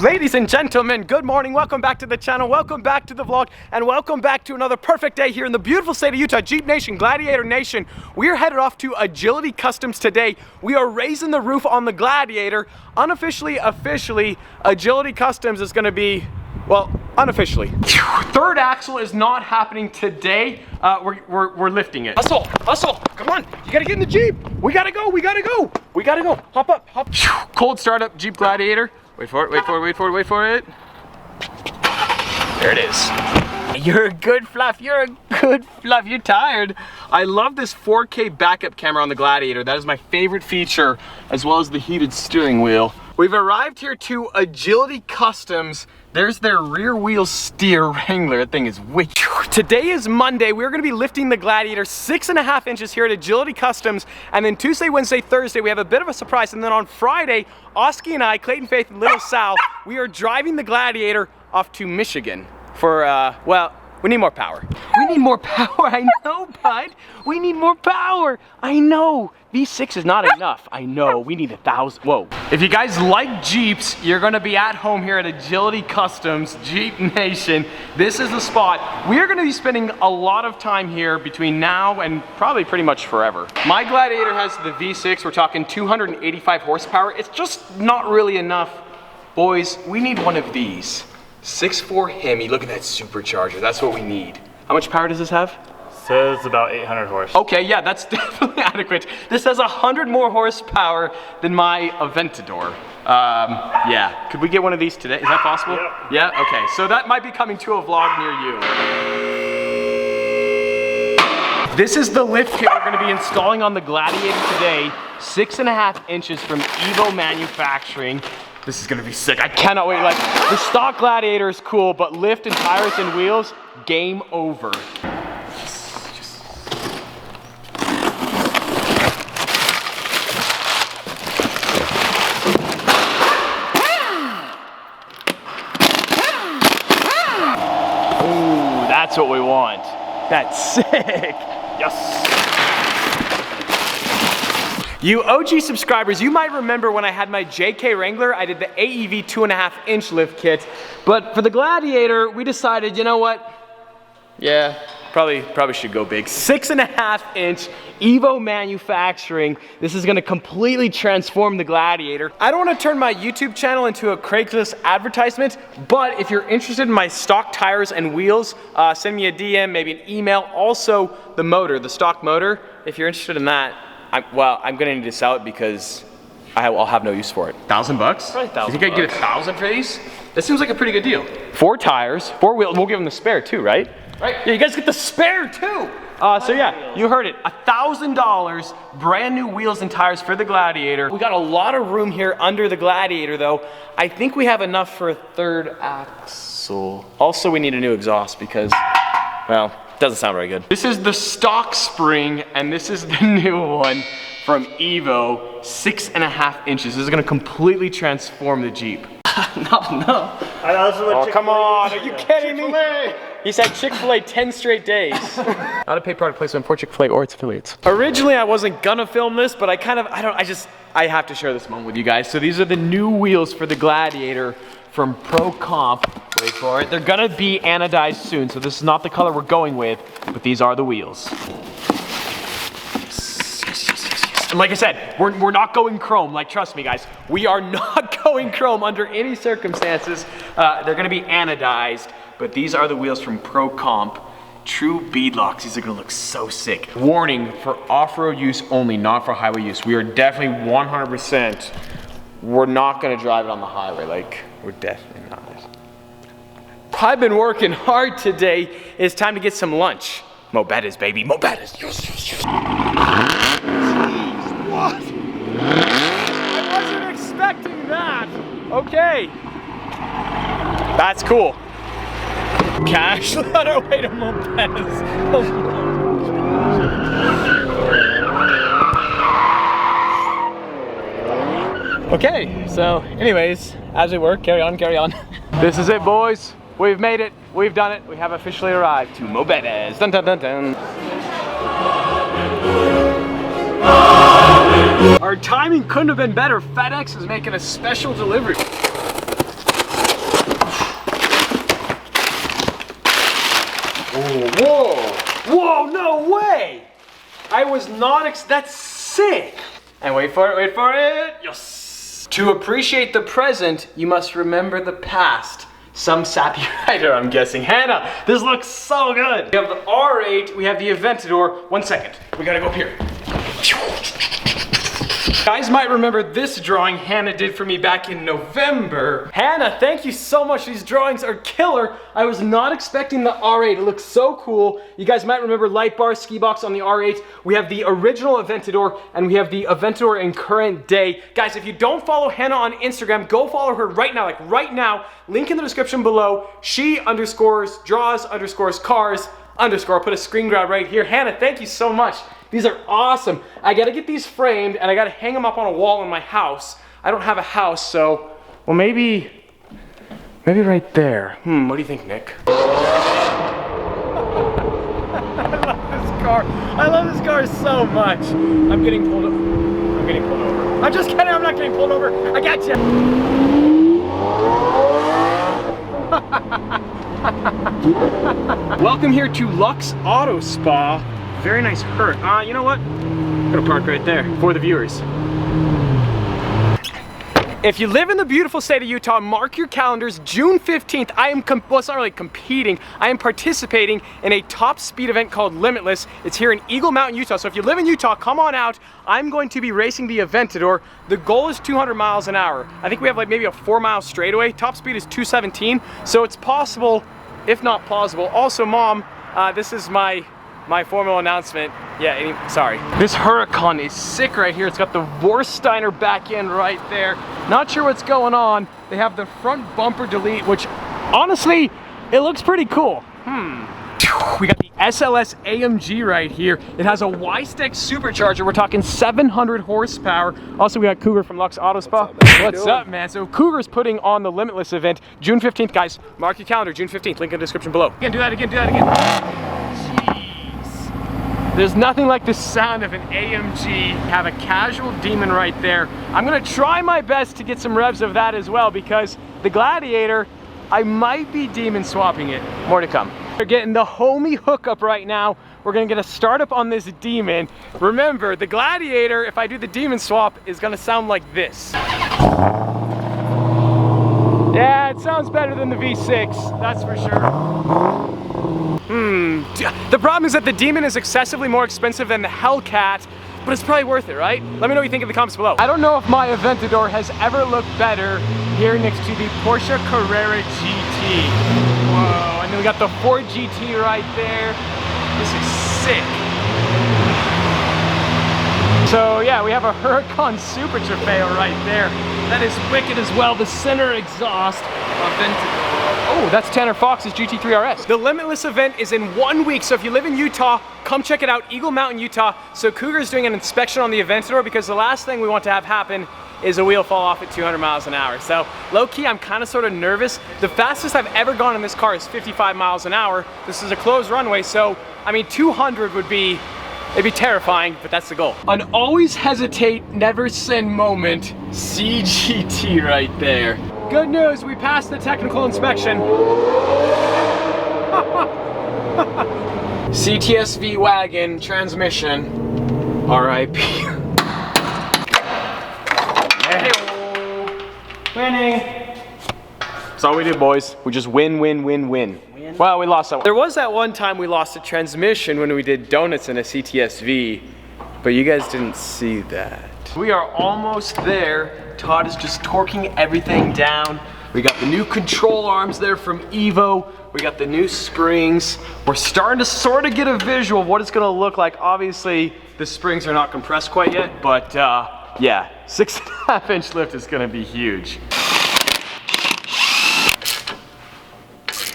Ladies and gentlemen, good morning. Welcome back to the channel. Welcome back to the vlog. And welcome back to another perfect day here in the beautiful state of Utah, Jeep Nation, Gladiator Nation. We are headed off to Agility Customs today. We are raising the roof on the Gladiator. Unofficially, officially, Agility Customs is going to be, well, unofficially. Third axle is not happening today. We're lifting it. Hustle, hustle, come on. You gotta get in the Jeep. We gotta go, we gotta go. We gotta go, hop up, hop. Cold startup Jeep Gladiator. Wait for it, wait for it, wait for it, wait for it. There it is. You're a good fluff, you're a good fluff, you're tired. I love this 4K backup camera on the Gladiator. That is my favorite feature, as well as the heated steering wheel. We've arrived here to Agility Customs. There's their rear wheel steer Wrangler. That thing is wicked. Today is Monday. We're gonna be lifting the Gladiator 6.5 inches here at Agility Customs. And then Tuesday, Wednesday, Thursday, we have a bit of a surprise. And then on Friday, Oski and I, Clayton Faith and Little Sal, we are driving the Gladiator off to Michigan for, well, we need more power. We need more power, I know, bud. We need more power, I know. V6 is not enough, I know. We need 1,000, whoa. If you guys like Jeeps, you're gonna be at home here at Agility Customs, Jeep Nation. This is the spot. We're gonna be spending a lot of time here between now and probably pretty much forever. My Gladiator has the V6, we're talking 285 horsepower. It's just not really enough. Boys, we need one of these. 6.4 Hemi, look at that supercharger, that's what we need. How much power does this have? Says about 800 horse. Okay, yeah, that's definitely adequate. This has 100 more horsepower than my Aventador. Yeah, could we get one of these today? Is that possible? Yep. Yeah, okay, so that might be coming to a vlog near you. This is the lift kit we're gonna be installing on the Gladiator today. 6.5 inches from Evo Manufacturing. This is gonna be sick. I cannot wait. Like, the stock Gladiator is cool, but lift and tires and wheels, game over. Ooh, that's what we want. That's sick. Yes. You OG subscribers, you might remember when I had my JK Wrangler, I did the AEV 2.5 inch lift kit. But for the Gladiator, we decided, you know what? Yeah, probably should go big. 6.5 inch Evo Manufacturing. This is gonna completely transform the Gladiator. I don't wanna turn my YouTube channel into a Craigslist advertisement, but if you're interested in my stock tires and wheels, send me a DM, maybe an email. Also, the motor, the stock motor, if you're interested in that, I'm gonna need to sell it because I'll have no use for it. $1,000 bucks? Probably $1,000. You think I can get 1,000 for these? That seems like a pretty good deal. 4 tires, 4 wheels, we'll give them the spare too, right? Right. Yeah, you guys get the spare too. So yeah, you heard it, $1,000, brand new wheels and tires for the Gladiator. We got a lot of room here under the Gladiator though. I think we have enough for a 3rd axle. Also, we need a new exhaust because, well, doesn't sound very good. This is the stock spring, and this is the new one from Evo, 6.5 inches. This is gonna completely transform the Jeep. No. Oh, come on, are you kidding me? He said Chick-fil-A 10 straight days. Not a paid product placement for Chick-fil-A or its affiliates. Originally, I wasn't gonna film this, but I have to share this moment with you guys. So these are the new wheels for the Gladiator from Pro Comp. Wait for it. They're gonna be anodized soon, so this is not the color we're going with, but these are the wheels. Yes. And like I said, we're not going chrome. Like, trust me, guys, we are not going chrome under any circumstances. They're gonna be anodized, but these are the wheels from Pro Comp. True beadlocks. These are gonna look so sick. Warning, for off-road use only, not for highway use. We are definitely 100%, we're not gonna drive it on the highway. Like, we're definitely not. I've been working hard today. It's time to get some lunch. Mobetas, baby, Mobetas. Yes. Jeez, what? I wasn't expecting that. Okay. That's cool. Cash on our way to Mobetas. Okay, so anyways, as we work, carry on. This is it, boys. We've made it, we've done it. We have officially arrived to Mobetas. Dun dun dun dun. Our timing couldn't have been better. FedEx is making a special delivery. I was not that's sick. And wait for it, yes. To appreciate the present, you must remember the past. Some sappy rider, I'm guessing. Hannah, this looks so good. We have the R8, we have the Aventador. 1 second, we gotta go up here. Guys might remember this drawing Hannah did for me back in November. Hannah, thank you so much. These drawings are killer. I was not expecting the R8. It looks so cool. You guys might remember light bar, ski box on the R8. We have the original Aventador, and we have the Aventador in current day. Guys, if you don't follow Hannah on Instagram, go follow her right now, like right now. Link in the description below. She _ draws _ cars _ I'll put a screen grab right here. Hannah, thank you so much. These are awesome. I gotta get these framed and I gotta hang them up on a wall in my house. I don't have a house, so, well, maybe right there. What do you think, Nick? I love this car. I love this car so much. I'm getting pulled over. I'm just kidding, I'm not getting pulled over. I got you. Welcome here to Luxe Auto Spa. Very nice hurt. You know what? I'm gonna park right there for the viewers. If you live in the beautiful state of Utah, mark your calendars. June 15th, well, it's not really competing. I am participating in a top speed event called Limitless. It's here in Eagle Mountain, Utah. So if you live in Utah, come on out. I'm going to be racing the Aventador. The goal is 200 miles an hour. I think we have like maybe a 4-mile straightaway. Top speed is 217. So it's possible, if not plausible. Also, Mom, this is my formal announcement. Yeah, sorry. This Huracan is sick right here. It's got the Vorsteiner back end right there. Not sure what's going on. They have the front bumper delete, which honestly, it looks pretty cool. We got the SLS AMG right here. It has a Y-Stack supercharger. We're talking 700 horsepower. Also, we got Cougar from Luxe Auto Spa. What's up, man? So Cougar's putting on the Limitless event June 15th, guys. Mark your calendar, June 15th. Link in the description below. Again, do that again. There's nothing like the sound of an AMG. Have a casual demon right there. I'm gonna try my best to get some revs of that as well, because the Gladiator, I might be demon swapping it. More to come. We're getting the homie hookup right now. We're gonna get a startup on this demon. Remember, the Gladiator, if I do the demon swap, is gonna sound like this. Yeah, it sounds better than the V6, that's for sure. The problem is that the Demon is excessively more expensive than the Hellcat, but it's probably worth it, right? Let me know what you think in the comments below. I don't know if my Aventador has ever looked better here next to the Porsche Carrera GT. Whoa, and then we got the Ford GT right there. This is sick. So yeah, we have a Huracan Super Trofeo right there. That is wicked as well. The center exhaust Aventador. Oh, that's Tanner Fox's GT3 RS. The Limitless event is in 1 week, so if you live in Utah, come check it out, Eagle Mountain, Utah. So Cougar's doing an inspection on the Aventador because the last thing we want to have happen is a wheel fall off at 200 miles an hour. So low-key, I'm kind of sort of nervous. The fastest I've ever gone in this car is 55 miles an hour. This is a closed runway, so I mean 200 would be, it'd be terrifying, but that's the goal. An always hesitate, never sin moment, CGT right there. Good news, we passed the technical inspection. CTSV wagon, transmission, RIP. Winning. That's all we do, boys. We just win. Well, we lost that one. There was that one time we lost a transmission when we did donuts in a CTSV, but you guys didn't see that. We are almost there. Todd is just torquing everything down. We got the new control arms there from Evo. We got the new springs. We're starting to sort of get a visual of what it's gonna look like. Obviously, the springs are not compressed quite yet, but yeah, 6.5 inch lift is gonna be huge.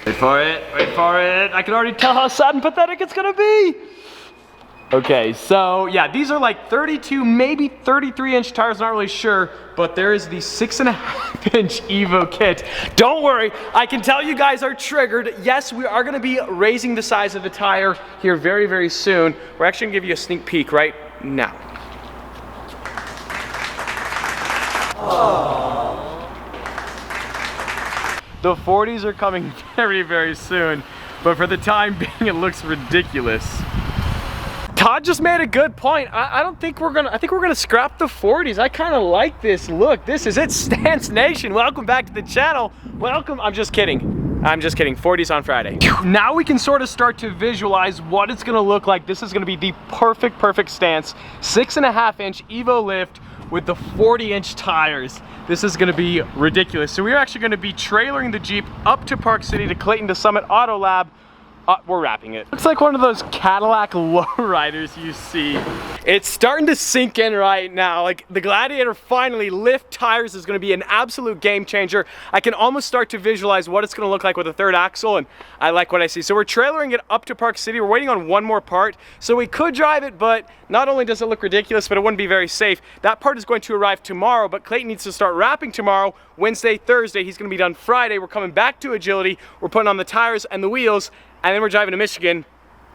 Wait for it, wait for it. I can already tell how sad and pathetic it's gonna be. Okay, so yeah, these are like 32, maybe 33 inch tires, not really sure, but there is the 6.5 inch Evo kit. Don't worry, I can tell you guys are triggered. Yes, we are gonna be raising the size of the tire here very, very soon. We're actually gonna give you a sneak peek right now. The 40s are coming very, very soon, but for the time being, it looks ridiculous. Todd just made a good point. I don't think we're gonna, I think we're gonna scrap the 40s. I kind of like this look. This is it, Stance Nation. Welcome back to the channel. Welcome, I'm just kidding. I'm just kidding, 40s on Friday. Now we can sort of start to visualize what it's gonna look like. This is gonna be the perfect stance. 6.5 inch Evo lift with the 40-inch tires. This is gonna be ridiculous. So we're actually gonna be trailering the Jeep up to Park City to Clayton to Summit Auto Lab. We're wrapping it. Looks like one of those Cadillac lowriders you see. It's starting to sink in right now. Like the Gladiator finally lift tires is gonna be an absolute game changer. I can almost start to visualize what it's gonna look like with a third axle, and I like what I see. So we're trailering it up to Park City. We're waiting on one more part. So we could drive it, but not only does it look ridiculous, but it wouldn't be very safe. That part is going to arrive tomorrow, but Clayton needs to start wrapping tomorrow, Wednesday, Thursday. He's gonna be done Friday. We're coming back to Agility. We're putting on the tires and the wheels, and then we're driving to Michigan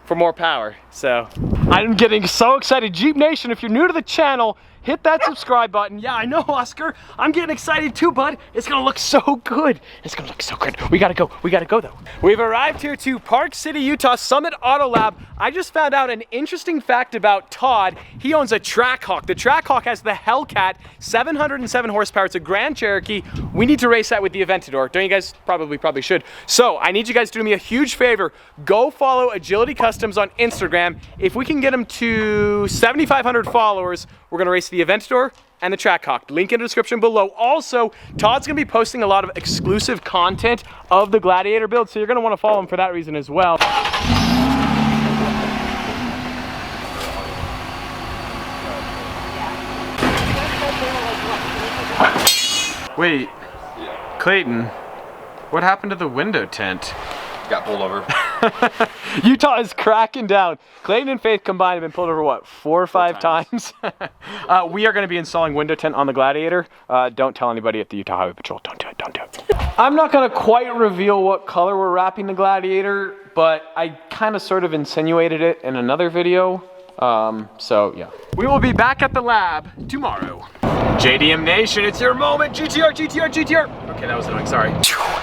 for more power. So I'm getting so excited. Jeep Nation, if you're new to the channel, hit that subscribe button. Yeah, I know, Oscar. I'm getting excited too, bud. It's gonna look so good. It's gonna look so good. We gotta go though. We've arrived here to Park City, Utah, Summit Auto Lab. I just found out an interesting fact about Todd. He owns a Trackhawk. The Trackhawk has the Hellcat, 707 horsepower. It's a Grand Cherokee. We need to race that with the Aventador. Don't you guys? Probably should. So I need you guys to do me a huge favor. Go follow Agility Customs on Instagram. If we can get them to 7,500 followers, we're gonna race the Aventador and the Trackhawk. Link in the description below. Also, Todd's gonna be posting a lot of exclusive content of the Gladiator build, so you're gonna wanna follow him for that reason as well. Wait, Clayton, what happened to the window tint? Got pulled over. Utah is cracking down. Clayton and Faith combined have been pulled over, what, 4 or 5 times? We are going to be installing window tint on the Gladiator. Don't tell anybody at the Utah Highway Patrol. Don't do it, don't do it. I'm not going to quite reveal what color we're wrapping the Gladiator, but I kind of sort of insinuated it in another video. So yeah. We will be back at the lab tomorrow. JDM Nation, it's your moment. GTR. Okay, that was annoying, sorry.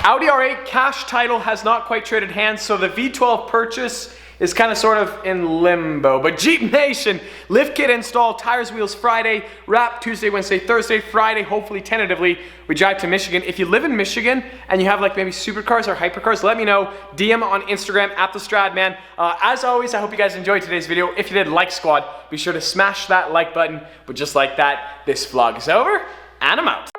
Audi R8 cash title has not quite traded hands, so the V12 purchase is kind of sort of in limbo. But Jeep Nation, lift kit installed, tires, wheels Friday, wrap Tuesday, Wednesday, Thursday, Friday, hopefully tentatively, we drive to Michigan. If you live in Michigan and you have like maybe supercars or hypercars, let me know. DM on Instagram at TheStradman. As always, I hope you guys enjoyed today's video. If you did, like squad, be sure to smash that like button. But just like that, this vlog is over and I'm out.